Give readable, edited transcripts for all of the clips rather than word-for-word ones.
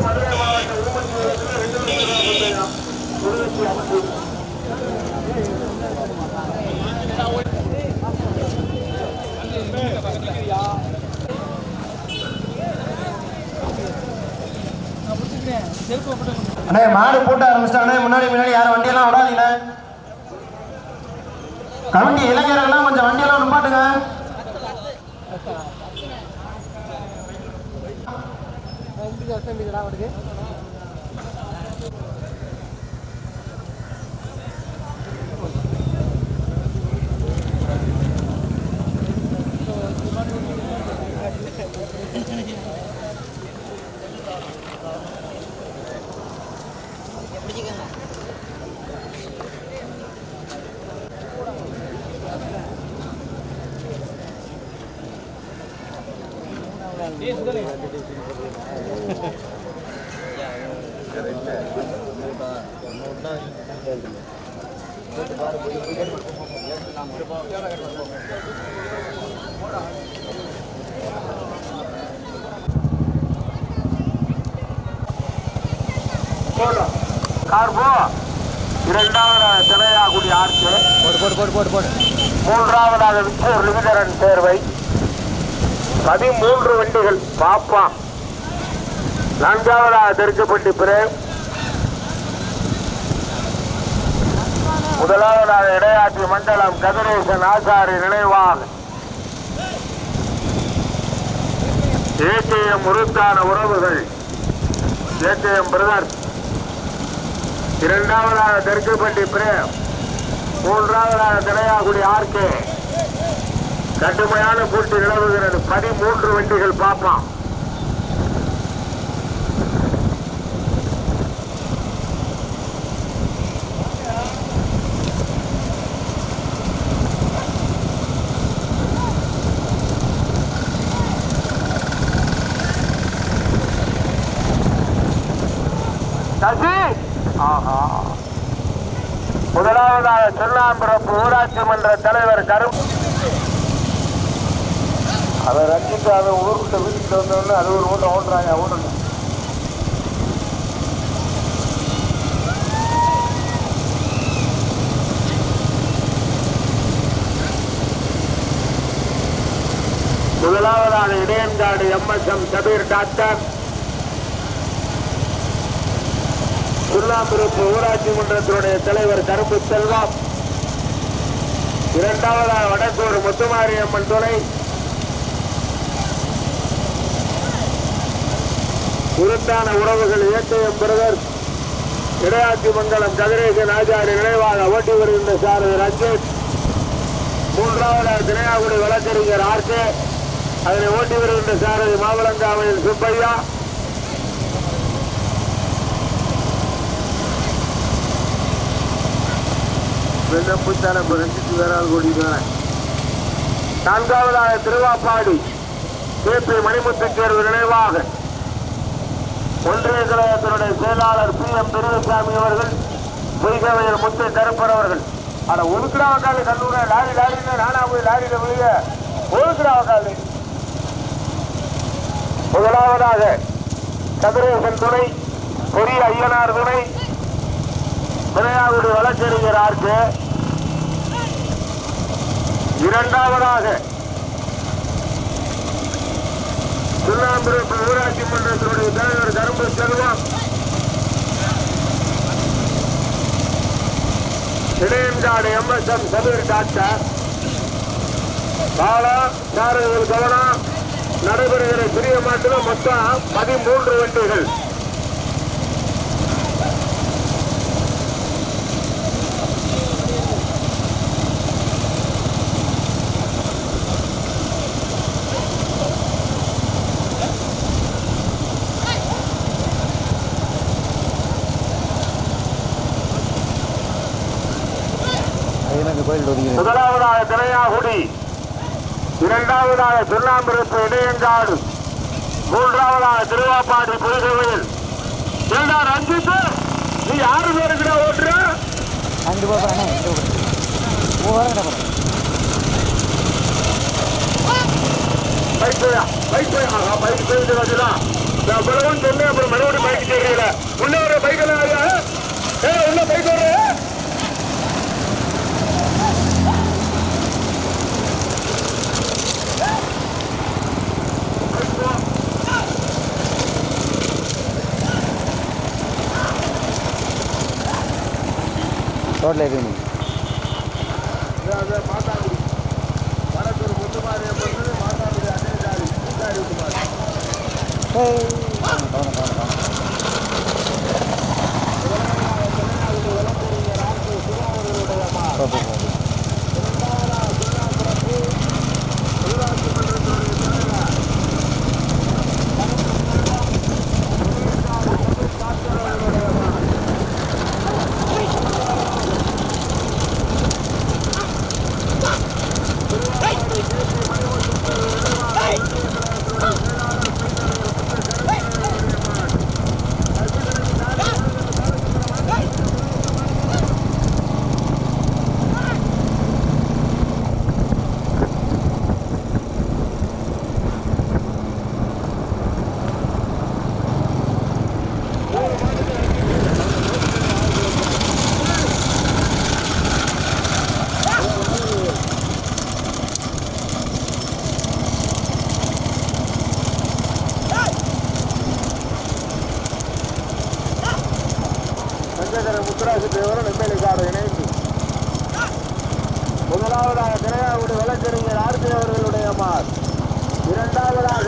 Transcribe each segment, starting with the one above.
மதுரை மாவட்டம் ஊமச்சூர் 2 அண்ணே மாடு போட்டு ஆரம்பிச்சிட்டாங்கண்ணே. முன்னாடி யாரும் வண்டியெல்லாம் விடாதீங்கண்ணே. கமிட்டி இளைஞர்கள்லாம் கொஞ்சம் வண்டியெல்லாம் நிப்பாட்டுங்க. இரண்டாவதாக திரையாகுடி ஆர்ச்சி, மூன்றாவதாக விச்சூர் லிமிடரன் தேர்வை 13 வண்டிகள் பாப்பா, நான்காவதாக தெற்குப்பட்டி பிரேம், முதலாவதாக இடையாட்சி மண்டலம் கதிரேசன் ஆசாரி நினைவாக ஏடிஎம் உருத்தான உறவுகள் ஏடிஎம் பிரதர், இரண்டாவதாக தெற்குப்பட்டி பிரேம், மூன்றாவதாக திரையாகுடி ஆர்கே. கடுமையான போட்டி நிலவுகிறது. 13 வண்டிகள் பார்ப்பான். முதலாவதாக சொல்லாம்பிறப்பு ஊராட்சி மன்ற தலைவர் கரும் அதை ரசித்து அதை ஊர்கிட்ட வீட்டுக்கு வந்தோன்னு அது ஒரு ஊட்ட ஓட்டுறாங்க. ஓடணும் முதலாவதாக இடையன்காடு MSM கபீர் டாக்டர், சுல்லாம்பிருப்பு ஊராட்சி மன்றத்தினுடைய தலைவர் கருப்பு செல்வம், இரண்டாவதாக வடக்கூர் முத்துமாரியம்மன் துணை, உருத்தான உறவுகள் ஏடிஎம் பிரதர், இடையாட்சி மங்கலம் கதிரேசன் ஆச்சாரி நினைவாக ஓட்டி வருகின்ற சாரதி ரஞ்சித், மூன்றாவதாக திரையாகுடி வழக்கறிஞர் ஆர்கே, அதனை ஓட்டி வருகின்ற சாரதி மாவளங்காவையில் சுப்பையா, நான்காவதாக திருவாப்பாடி KP மணிமுத்து தேர்வு நினைவாக ஒன்றிய கழகத்தினுடைய செயலாளர் PM பெரியசாமி அவர்கள், பொய்கவையர் முத்து கருப்பர் அவர்கள். ஆனா ஒதுக்குறாவக்காலு கல்லூர லாரி நானா போய் லாரியில விழுக ஒதுக்குறாவக்காலு. முதலாவதாக கதிரேசன் துணை, பெரிய ஐயனார் துணை, திரையாகுடி வழக்கறிஞர் ஆர்கே, இரண்டாவதாக சுண்ணாம்பிருப்பு ஊராட்சி மன்றத்தினுடைய தலைவர் கரும்பு செல்வம், இடையன்காடு MSM கபீர் டாக்டர், பாலா சாரதிகள் கவனம். நடைபெறுகிற சிறிய மாட்டில் மொத்தம் 13 வண்டிகள். முதலாவதாக திரையாகுடி, இரண்டாவதாக சுண்ணாம்பிருப்பு இடையங்காடு, மூன்றாவதாக திருவாப்பாடி புலிகோவில். ரஞ்சித், நீ யாரு பேருக்கிட்ட ஓட்டுற? அங்கிட்டு போகிறேன் பைக் போயா பைக் போயிட்டு வச்சுதான் நான் பிறகு சொன்னேன். அப்புறம் மறுபடியும் பைக் தெரியல. முன்ன ஒரு பைக் எல்லாம் உள்ள பைக் வர ரோட்டில் இருக்கு. மாத்தாக்குடி வடக்கூர் முத்துமாரி மாத்தாக்குடி அண்ணன் முத்துராஜு தேவரும் நெம்மேலிக்காடு இணைந்து முதலாவதாக திரையாவுடைய வழக்கறிஞர் ஆர்த்தி அவர்களுடைய மார், இரண்டாவதாக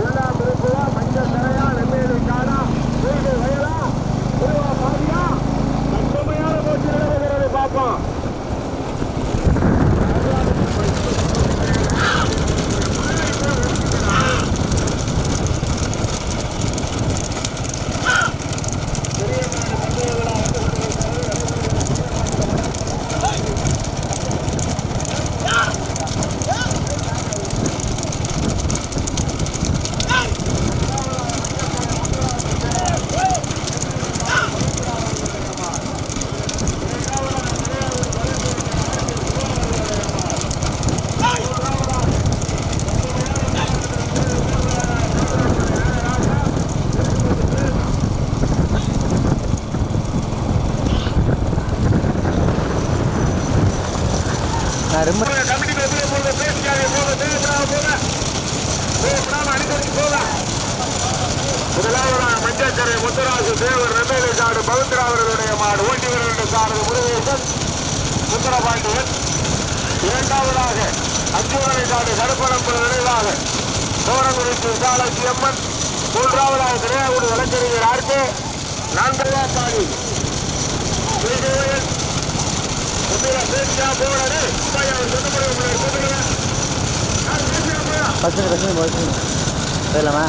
உள்ளாம் இருக்குவா மஞ்சள் திரையா நெம்மேலிக்காடா வீடு வயலா திருவா பாதியா தன்மையான போட்டி நடக்கிறது பார்ப்போம். முதலாவதாக மஞ்சக்கரை முத்துராஜு தேவர் நெம்மேலிக்காடு பவித்ரா அவர்களுடைய மாடு ஓட்டி வருகின்ற சாரதி முருகேசன் சுந்தரபாண்டியன். இரண்டாவதாக அஞ்சூரனைக்காடு கருப்பணம்பு நினைவாக சோரங்குறிச்சி விசாலாட்சி அம்மன். மூன்றாவதாக திரையாகுடி வழக்கறிஞர் ஆர்கே. நான்காவது போயிடலாமா?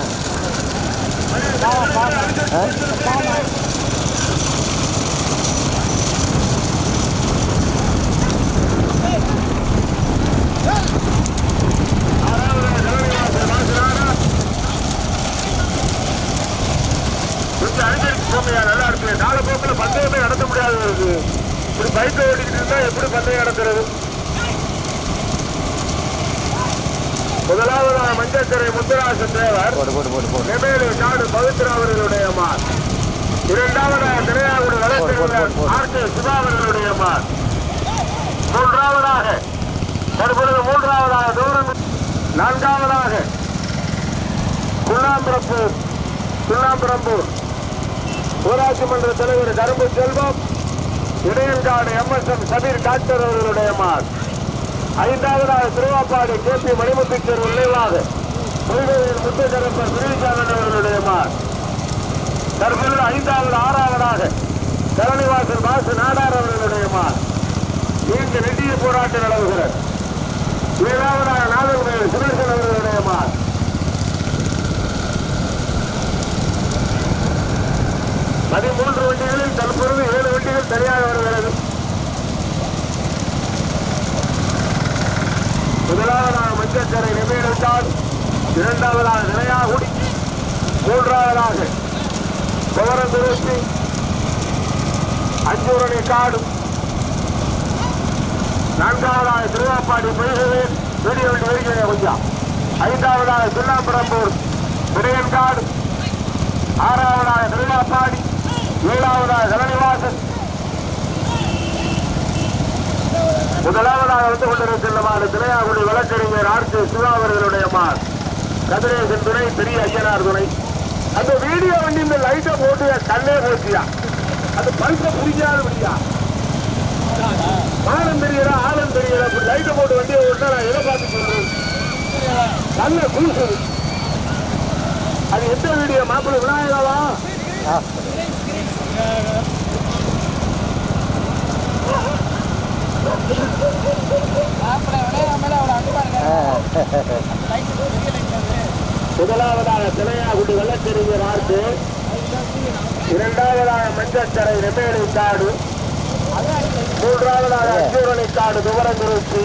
நல்லா இருக்கு. காலப்போக்கில் பந்தயமே நடத்த முடியாது இருக்கு. இப்படி பைக் ஓட்டிக்கிட்டு இருந்தா எப்படி பந்தயம் நடக்கிறது? முதலாவதாக மஞ்சக்கரை முத்துராஜு தேவர் நெம்மேலிக்காடு பவித்ரா அவர்களுடைய மார். இரண்டாவதாக திரையாகுடி வழக்கறிஞர் ஆர்கே சிவா அவர்களுடைய மார். மூன்றாவதாக தற்பொழுது தூரம். நான்காவதாக குள்ளாம்பரம்பூர் ஊராட்சி மன்ற தலைவர் கரும்பு செல்வம். இடையன்காடு MSM சபீர் டாக்டர் அவர்களுடைய மார். ஐந்தாவதாக திருவாப்பாடு KP மணிமுத்துச்சர் நினைவாக புதுவையில் முத்துக்கரப்பர் பிரிவிசாமன் அவர்களுடைய மார். தற்பொழுது ஐந்தாவது ஆறாவதாக தரணிவாசல் பாசு நாடார் அவர்களுடைய மார். நீண்ட நெடிய போராட்டம் நடவுகிறது. ஏழாவதாக நாகர்மேல் சுரேசன் அவர்களுடைய மார். 13 வண்டிகளில் தற்பொழுது 7 வண்டிகள் சரியாக வருகிறது. முதலாவதாக மஞ்சக்கரை நெம்மேலிக்காடு, இரண்டாவதாக திரையாகுடி, மூன்றாவதாக பவரந்துருத்தி, அஞ்சூரணிக்காடு, நான்காவதாக திருவாப்பாடி பொய்கவேல் வீடியோ வண்டி வருகிறேன் கொஞ்சம். ஐந்தாவதாக சுண்ணாம்பரம்பூர் விடையன்காடு. ஆறாவதாக திருவாப்பாடி. ஏழாவதாக கலனிவாசன். முதலாவதாக வந்து கொண்டிருக்கின்றமான திரையாகுடி வழக்கறிஞர் ஆர்.கே. சிவா அவர்களுடைய மார் கதிரேசன் துணை, பெரிய ஐயனார் துணை. அந்த வீடியோ வண்டி இந்த லைட்டை போட்டு கண்ணே போச்சியா, அது பல்ச புரிஞ்சாது முடியா. ஆளும் தெரியல ஆளும் தெரியல, லைட்டை போட்டு வண்டியை ஓட்டா நான் எதை பார்த்து சொல்றேன், கண்ணை குளிச்சது. அது எந்த வீடியோ மாப்பிள்ளை விநாயகாவா? முதலாவதாக திரையாகுடி வழக்கறிஞர் ஆர்க்கு, இரண்டாவதாக மஞ்சக்கரை நெம்மேலிக்காடு, மூன்றாவதாக அச்சூரணிக்காடு துவரங்குறிச்சி,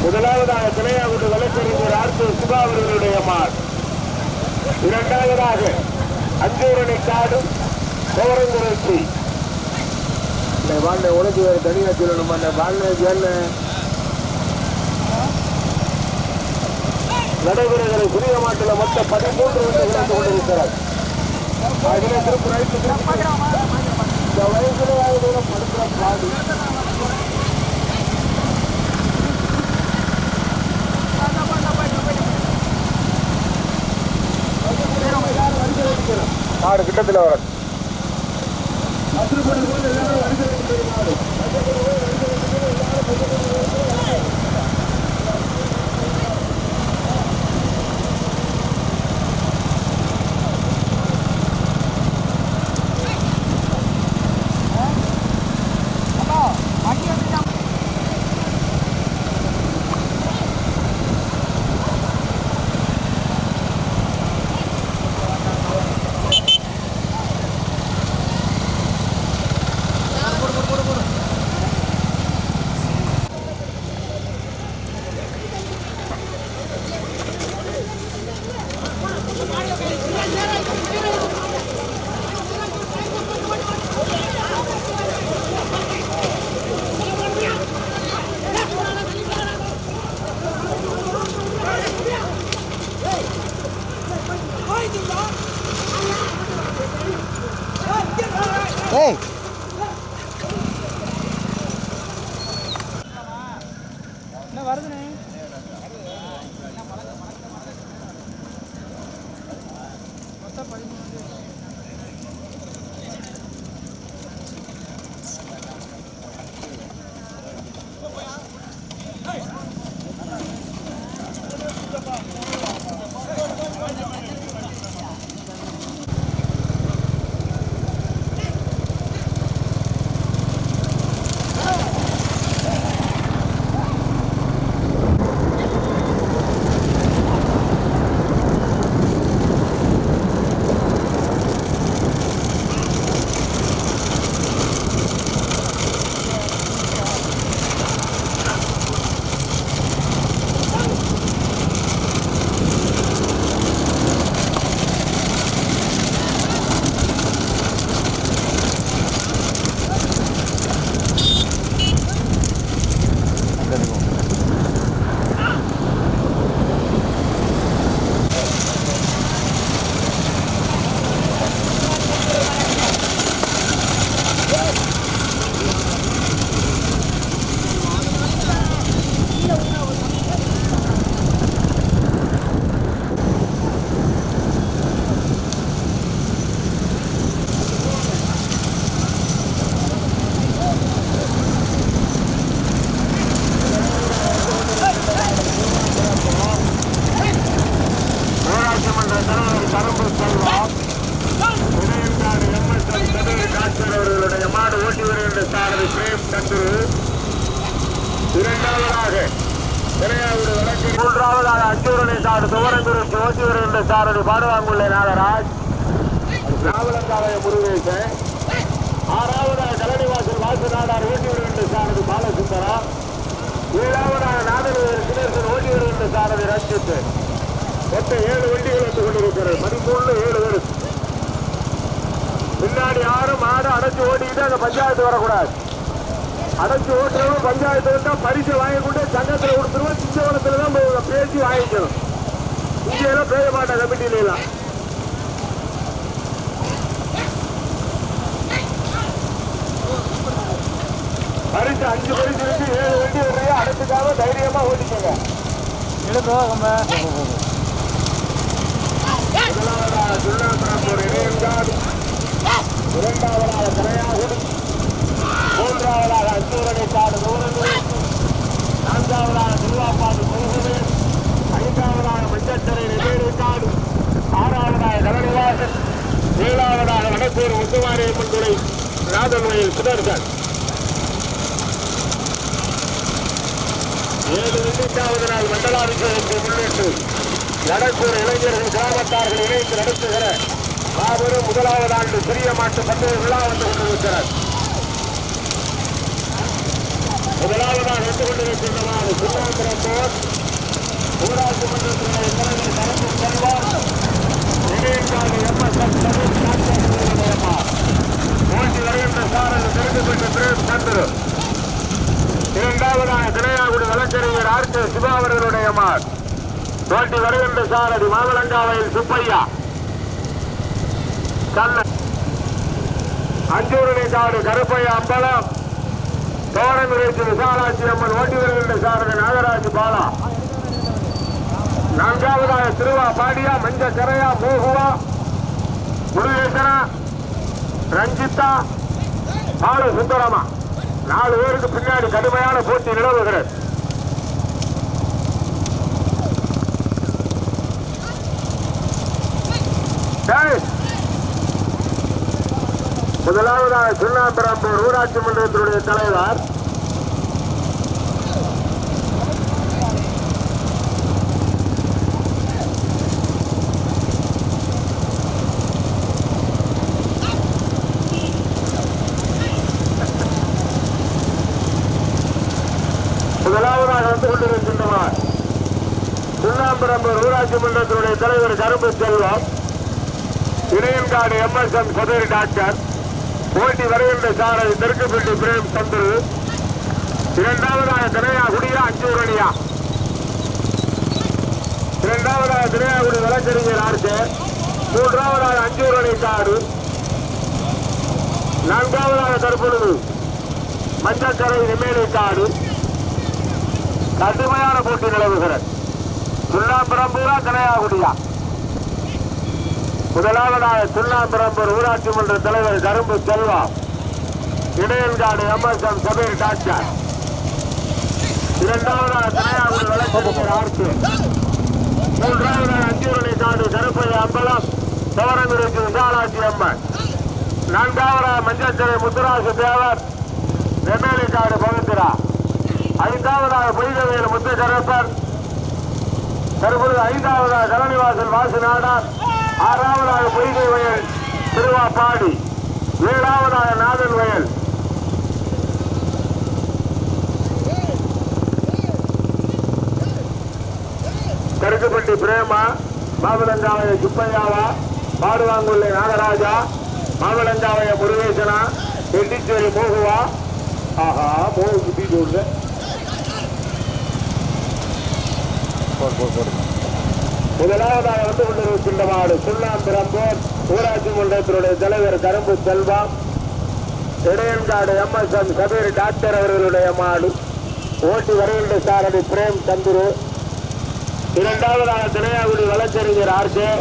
முதலாவதாக திரையாகுடி வழக்கறிஞர் ஆர்க்கு சிவா அவர்களுடைய மார், இரண்டாவதாக அச்சூரணிக்காடு துவரங்குறிச்சி. வாழ்ந்த உனக்கு வேறு தனியாக சொல்லணும். அந்த வாழ்ந்த என்ன நடைமுறைகளை புரிய மாட்டில் மொத்த 13 விளையாண்டு கொண்டிருக்கிறார். அதிலே திருப்பு ரைட்டு இந்த வயசுல படுக்கிற பாடி மாடு கிட்டத்தில் வர வருதுனே. மூன்றாவதாக அச்சூரணி சாடு துவரங்குறிச்சி ஓட்டி வருகின்ற சாரதி பாடுவாங்குள்ள நாகராஜ், நாவலங்காலய முருகேசன். ஆறாவதாக கலனிவாசல் வாசு நாடார் ஓட்டி வருகின்ற சாரதி பாலசுந்தரா. ஏழாவதாக நாதவேல் சுதர்சன் ஓட்டி வருகின்ற சாரதி ரஞ்சித். மொத்தம் 7 வண்டிகள் வந்து கொண்டிருக்கிறது. 13 7 பேர். பின்னாடி யாரும் மாடு அடைச்சு ஓட்டிக்கிட்டு அந்த பஞ்சாயத்து வரக்கூடாது. அடைச்சு ஓட்டுறவங்க பஞ்சாயத்து வந்தா பரிசு வாங்கி கொண்டு சங்கத்துல கொடுத்துருவோம். சிங்கவனத்துல தான் பேசி வாங்கிக்கணும். இங்கெல்லாம் பேச மாட்டாங்க கமிட்டியில எல்லாம். பரிசு 5 பரிசு இருக்கு. 7 வண்டி வருது. அடைச்சுக்காக தைரியமா ஓட்டிக்கோங்க. முதலாவதாக சுண்ணாம்பரம்பூர் இடையன்காடு, இரண்டாவதாக கரையாகுடி, மூன்றாவதாக அஞ்சூரணைக்காடு நூறனூர், நான்காவதாக திருவாப்பாடு முருகவே, ஐந்தாவதாக மஞ்சத்தரை நெடுக்காடு, ஆறாவதாக கலனிவாசன், ஏழாவதாக வடக்கூர் முத்துமாரியம்மன் துறை நாதன்வயல் சுதர்சன். 7 வெள்ளிக்காவது நாள் மண்டலாபிஷேகத்தை முன்னிட்டு வடக்கூர் இளைஞர்கள் கிராமத்தார்கள் இணைந்து நடத்துகிற மாபெரும் முதலாவது ஆண்டு சிறிய மாட்டு பந்தய விழா வந்து கொண்டிருக்கிறார். முதலாவதாக வந்து கொண்டிருக்கின்றவாறு சுண்ணாம்பரம்பூர் ஊராட்சி மன்றத்தினுடைய தலைவர் கருப்பு செல்வார், இடையன்காடு போட்டி வருகின்ற சாரல் தெரிந்துபெற்ற பிரேம் சந்திரு, இரண்டாவதாக திரையாகுடி வழக்கறிஞர் ஆர்.கே. சிவா அவர்களுடைய மார், போட்டி வருகின்ற சாரதி மாவளங்காவையில் சுப்பையா, அஞ்சூரணைக்காடு கருப்பையா அம்பலம், தோரங்குறைச்சி விசாலாட்சி அம்மன், ஓட்டி வருகின்ற சாரதி நாகராஜ் பாலா, நான்காவதாக திருவா பாடியா, மஞ்ச கரையா, மோகுவா, முருகேசனா, ரஞ்சித்தா, பாலு சுந்தரமா. 4 பேருக்கு பின்னாடி கடுமையான போட்டி நிலவுகிறது. முதலாவதாக சுண்ணாம்பரம்பூர் ஊராட்சி மன்றத்தினுடைய தலைவர் வந்து கொண்டிருக்கின்றனர். சுண்ணாம்பரம்பூர் ஊராட்சி மன்றத்தினுடைய தலைவர் கரும்பு செல்வம், இடையன்காடு எம்எஸ்எம் சதுரி டாக்டர், போட்டி வருகின்ற சாரதி தெற்குப்பட்டி பிரேம் சந்துரு, இரண்டாவதாக திரையாகுடியா அஞ்சூரணியா, இரண்டாவதாக திரையாகுடி வழக்கறிஞர் ஆர்கே, மூன்றாவதாக அஞ்சூரணிக்காடு, நான்காவதாக தற்பொழுது மஞ்சக்கரை நெம்மேலிக்காடு. கடுமையான போட்டி நிலவுகிறது. சுண்ணாம்பரம்பூரா திரையாகுடியா? முதலாவதாக சுண்ணாம்பரம்பூர் ஊராட்சி மன்ற தலைவர் கரும்பு செல்வா, இடையன்காடு எம்எஸ்எம் சபீர் டாக்டர், இரண்டாவதாக திரையாகுடி வழக்கறிஞர் ஆர்கே, மூன்றாவதாக அஞ்சூரணிக்காடு கருப்பையா அம்பலம், தோரங்குறிச்சி விசாலாட்சி அம்மன், நான்காவதாக மஞ்சச்சரை முத்துராசு தேவர், நெம்மேலிக்காடு பவித்ரா, ஐந்தாவதாக பொய்கவேல் முத்துகரப்பர், தற்பொழுது ஐந்தாவதாக கலனிவாசல் வாசு நாடார், ஆறாவதாக பொய்கை வயல் திருவாப்பாடி, ஏழாவதாக நாதன் வயல், கருக்குப்பட்டி பிரேமா, மாவளங்காவைய சுப்பையாவா, பாடுவாங்குள்ளை நாகராஜா, மாவளங்காவைய முருகேசனா, எட்டிச்சேரி மோகுவா. ஆஹா, மோகு சுத்தி போடுற முதலாவதாக வந்து கொண்டிருக்கின்றவாறு சுண்ணாம்பரம்பூர் ஊராட்சி மன்றத்தினுடைய தலைவர் கரும்பு செல்வம், இடையன்காடு எம்எஸ்எம் சபீர் டாக்டர் அவர்களுடைய மாடு, ஓட்டி வருகின்ற சாரதி பிரேம் சந்துரு, இரண்டாவதாக திரையாகுடி வழக்கறிஞர் ஆர்கே,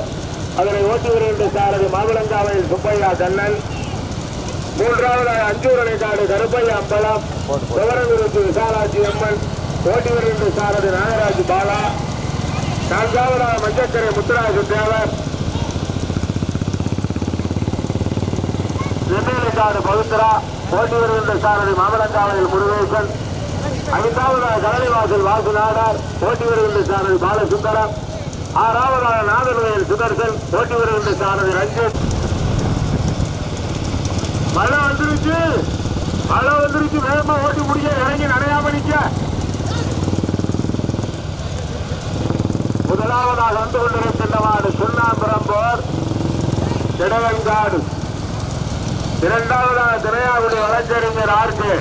அதனை ஓட்டி வருகின்ற சாரதி மாவிளங்காவையில் சுப்பையா கண்ணன், மூன்றாவதாக அஞ்சூரணைக்காடு கருப்பையா அம்பலம், சிவரங்குறிச்சி விசாலாட்சி அம்மன், ஓட்டி வருகின்ற சாரதி நாகராஜ் பாலா, நான்காவதாக மஞ்சக்கரை முத்துராஜு தேவர், நெம்மேலிக்காடு பவித்ரா, ஓட்டி வருகின்ற சாரதி மாமலங்காவையில் முருகேசன், ஐந்தாவதாக கலனிவாசல் வாசு நாடார், ஓட்டி வருகின்ற சாரதி பாலசுந்தரம், ஆறாவதாக நாதன்வயல் சுதர்சன், ஓட்டி வருகின்ற சாரதி ரஞ்சித். மழை வந்துருச்சு, மழை வந்துருச்சு, வேகமா ஓட்டி முடிய இறங்கி நனையாம நிக்க. முதலாவதாக வந்து கொண்டிருக்கின்றவாறு சுண்ணாம்பரம்பூர் இடையன்காடு இரண்டாவதாக திரையாகுடி வழக்கறிஞர் ஆர்க்கு,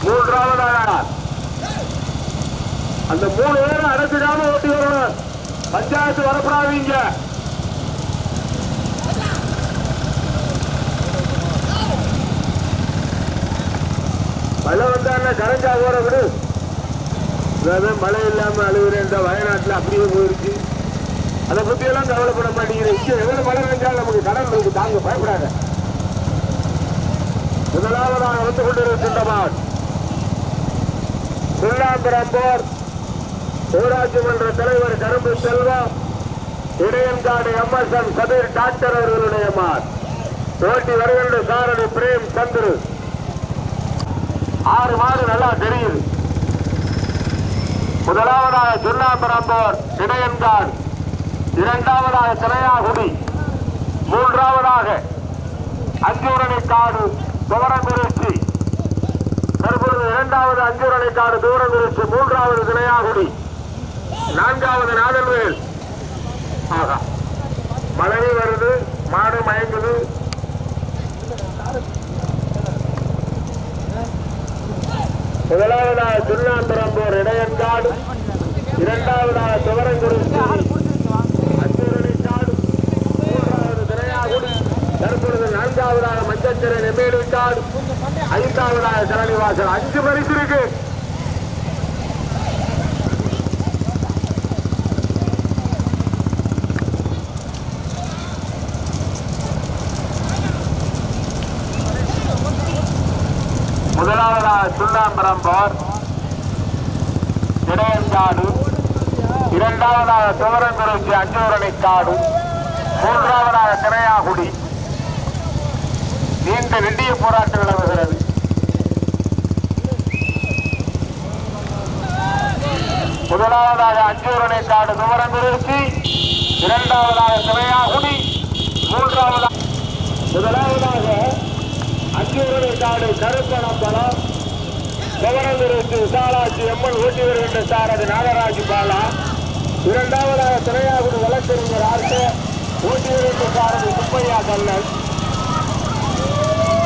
மூன்றாவதாக அந்த 3 பேரும் அடைச்சிடாம ஓட்டி வரணும். பஞ்சாயத்து வரப்படாதீங்க. மழை வந்தா என்ன கரைஞ்சா போற விடு. மழை இல்லாம அழுகுறேன். வயநாட்டுல அப்படியே போயிருச்சு. அதை பத்தி எல்லாம் கவலைப்பட மாட்டேங்கிறேன். இங்க எவ்வளவு மழை பெஞ்சாலும் நமக்கு கடல் இருக்கு, தாங்க பயப்படாத. முதலாவதாக வந்து கொண்டிருக்கின்றவர் சுல்லாம்பரம்போர் ஊராட்சி மன்ற தலைவர் கரும்பு செல்வம், இடையன்காடு MSN சபீர் டாக்டர் அவர்களுடைய மார். ஓட்டி வருகின்ற சாரதி பிரேம் சந்துரு. 6 மாடு நல்லா தெரியுது. முதலாவதாக சுல்லாம்பரம்போர் இடையன்காடு, இரண்டாவதாக திரையாகுடி, மூன்றாவதாக அஞ்சூரணிக்காடு துவரங்குறிச்சி, தற்பொழுது இரண்டாவது அஞ்சூரணிக்காடு துவரங்குறிச்சி, மூன்றாவது திரையாகுடி, நான்காவது நாதல்வேல். மழை வருது, மாடு மயங்குது. முதலாவதாக சுண்ணாம்பரம்பூர் இடையன்காடு, இரண்டாவதாக துவரங்குறிச்சி அஞ்சூரணிக்காடு, மூன்றாவது திரையாகுடி, தற்பொழுது நான்காவதாக மஞ்சத்திரை நெம்மேடுக்காடு, ஐந்தாவதாக கரணிவாசல். 5 பரிசு இருக்கு. முதலாவதாக சுண்ணாம்பரம்போர் இடையன்காடு, இரண்டாவதாக துவரங்குறிச்சி அஞ்சூரணிக்காடு, மூன்றாவதாக திரையாகுடி. நீண்ட நெடிய போராட்டம் நிலவுகிறது. முதலாவதாக அஞ்சூரணிக்காடு துவரங்குறிச்சி, இரண்டாவதாக திரையாகுடி, மூன்றாவதாக முதலாவதாக அஞ்சூரணிக்காடு கருப்பணம்பலம், துவரங்குறிச்சி விசாலாட்சி அம்மன் ஓட்டி வருகின்ற சாரதி நாகராஜ் பாலா, இரண்டாவதாக திரையாகுடி வழக்கறிஞர் ஆர்க்கு ஓட்டி வருகின்ற சாரதி சுப்பையா கண்ணன்.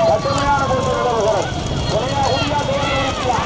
கடுமையான போட்டி நிலவுகிறது. திரையாகுடியா துவரங்குறிச்சியா?